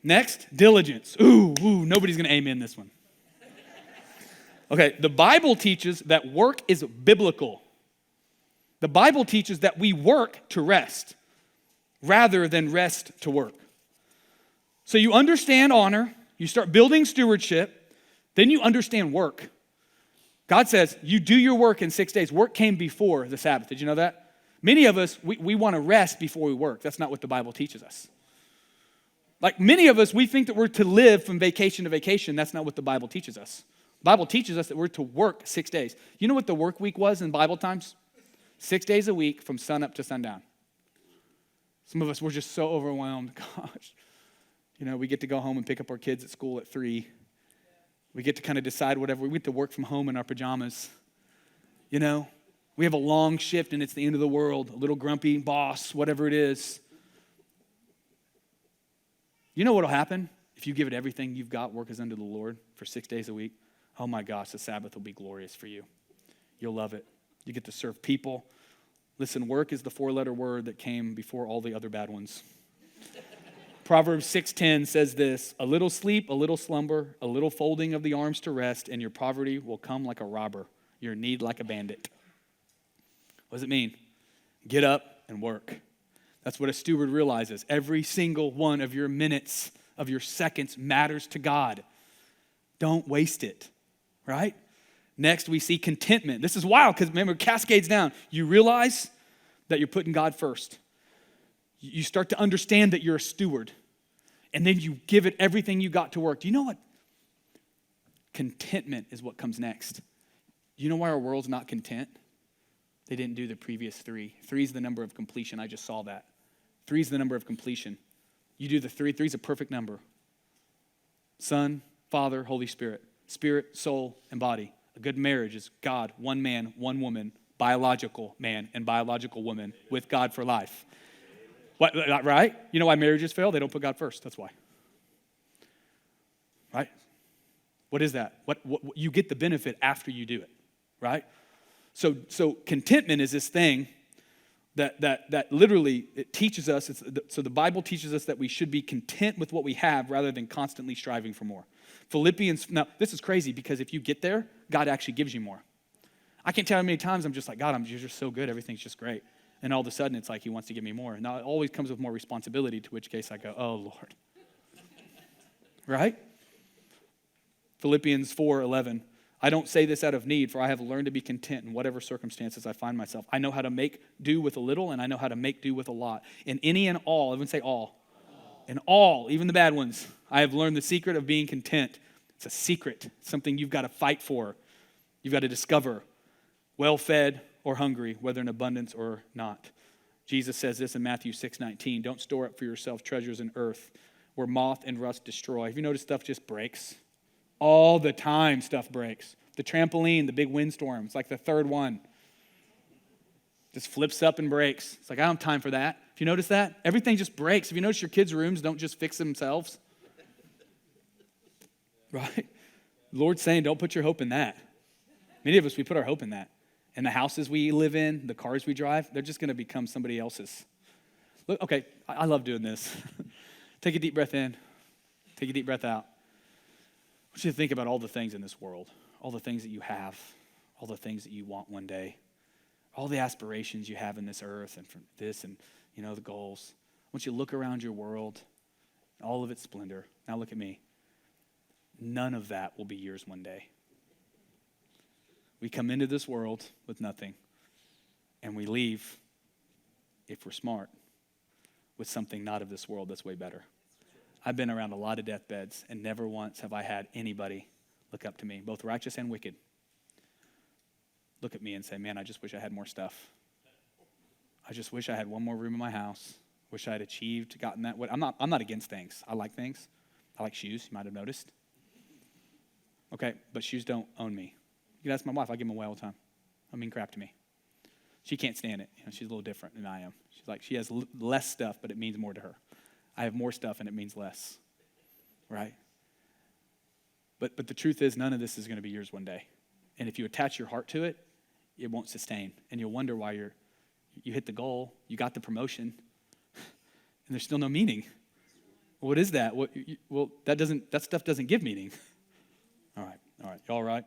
Next, diligence. Ooh, nobody's going to amen this one. Okay, the Bible teaches that work is biblical. The Bible teaches that we work to rest rather than rest to work. So you understand honor, you start building stewardship, then you understand work. God says, you do your work in 6 days. Work came before the Sabbath. Did you know that? Many of us, we want to rest before we work. That's not what the Bible teaches us. Like many of us, we think that we're to live from vacation to vacation. That's not what the Bible teaches us. The Bible teaches us that we're to work 6 days. You know what the work week was in Bible times? 6 days a week from sun up to sundown. Some of us, we're just so overwhelmed. Gosh, we get to go home and pick up our kids at school at 3. We get to kind of decide whatever. We get to work from home in our pajamas. We have a long shift and it's the end of the world. A little grumpy boss, whatever it is. You know what will happen if you give it everything you've got, work as unto the Lord for 6 days a week? Oh my gosh, the Sabbath will be glorious for you. You'll love it. You get to serve people. Listen, work is the 4-letter word that came before all the other bad ones. Proverbs 6:10 says this, a little sleep, a little slumber, a little folding of the arms to rest, and your poverty will come like a robber, your need like a bandit. What does it mean? Get up and work. That's what a steward realizes. Every single one of your minutes, of your seconds matters to God. Don't waste it, right? Next, we see contentment. This is wild because remember, it cascades down. You realize that you're putting God first. You start to understand that you're a steward. And then you give it everything you got to work. Do you know what? Contentment is what comes next. You know why our world's not content? They didn't do the previous 3. 3 is the number of completion. I just saw that. 3 is the number of completion. You do the 3. 3 is a perfect number. Son, Father, Holy Spirit. Spirit, soul, and body. A good marriage is God, one man, one woman, biological man and biological woman with God for life. What, right? You know why marriages fail? They don't put God first. That's why. Right? What is that? What you get the benefit after you do it, right? So contentment is this thing that literally it teaches us. So the Bible teaches us that we should be content with what we have rather than constantly striving for more. Philippians, now this is crazy because if you get there, God actually gives you more. I can't tell you how many times I'm just like, God, you're just so good. Everything's just great. And all of a sudden, it's like he wants to give me more. Now, it always comes with more responsibility, to which case I go, oh, Lord. Right? Philippians 4:11. I don't say this out of need, for I have learned to be content in whatever circumstances I find myself. I know how to make do with a little, and I know how to make do with a lot. In any and all, everyone say all. In all, even the bad ones, I have learned the secret of being content. It's a secret, something you've got to fight for. You've got to discover. Well-fed or hungry, whether in abundance or not. Jesus says this in Matthew 6:19. Don't store up for yourself treasures in earth where moth and rust destroy. Have you noticed stuff just breaks? All the time stuff breaks. The trampoline, the big windstorm, it's like the third one. Just flips up and breaks. It's like, I don't have time for that. If you notice that, everything just breaks. If you notice your kids' rooms don't just fix themselves. Right? The Lord's saying, don't put your hope in that. Many of us, we put our hope in that. And the houses we live in, the cars we drive, they're just going to become somebody else's. Look, okay, I love doing this. Take a deep breath in. Take a deep breath out. I want you to think about all the things in this world, all the things that you have, all the things that you want one day, all the aspirations you have in this earth and for this and, the goals. I want you to look around your world, all of its splendor. Now look at me. None of that will be yours one day. We come into this world with nothing, and we leave, if we're smart, with something not of this world that's way better. I've been around a lot of deathbeds, and never once have I had anybody look up to me, both righteous and wicked, look at me and say, man, I just wish I had more stuff. I just wish I had one more room in my house. Wish I had achieved, gotten that. I'm not against things. I like things. I like shoes, you might have noticed. Okay, but shoes don't own me. You can ask my wife, I give them away all the time. I mean crap to me. She can't stand it. She's a little different than I am. She's like, she has less stuff, but it means more to her. I have more stuff and it means less, right? But the truth is, none of this is going to be yours one day. And if you attach your heart to it, it won't sustain. And you'll wonder why you hit the goal, you got the promotion, and there's still no meaning. What is that? Well, that stuff doesn't give meaning. All right. Y'all all right?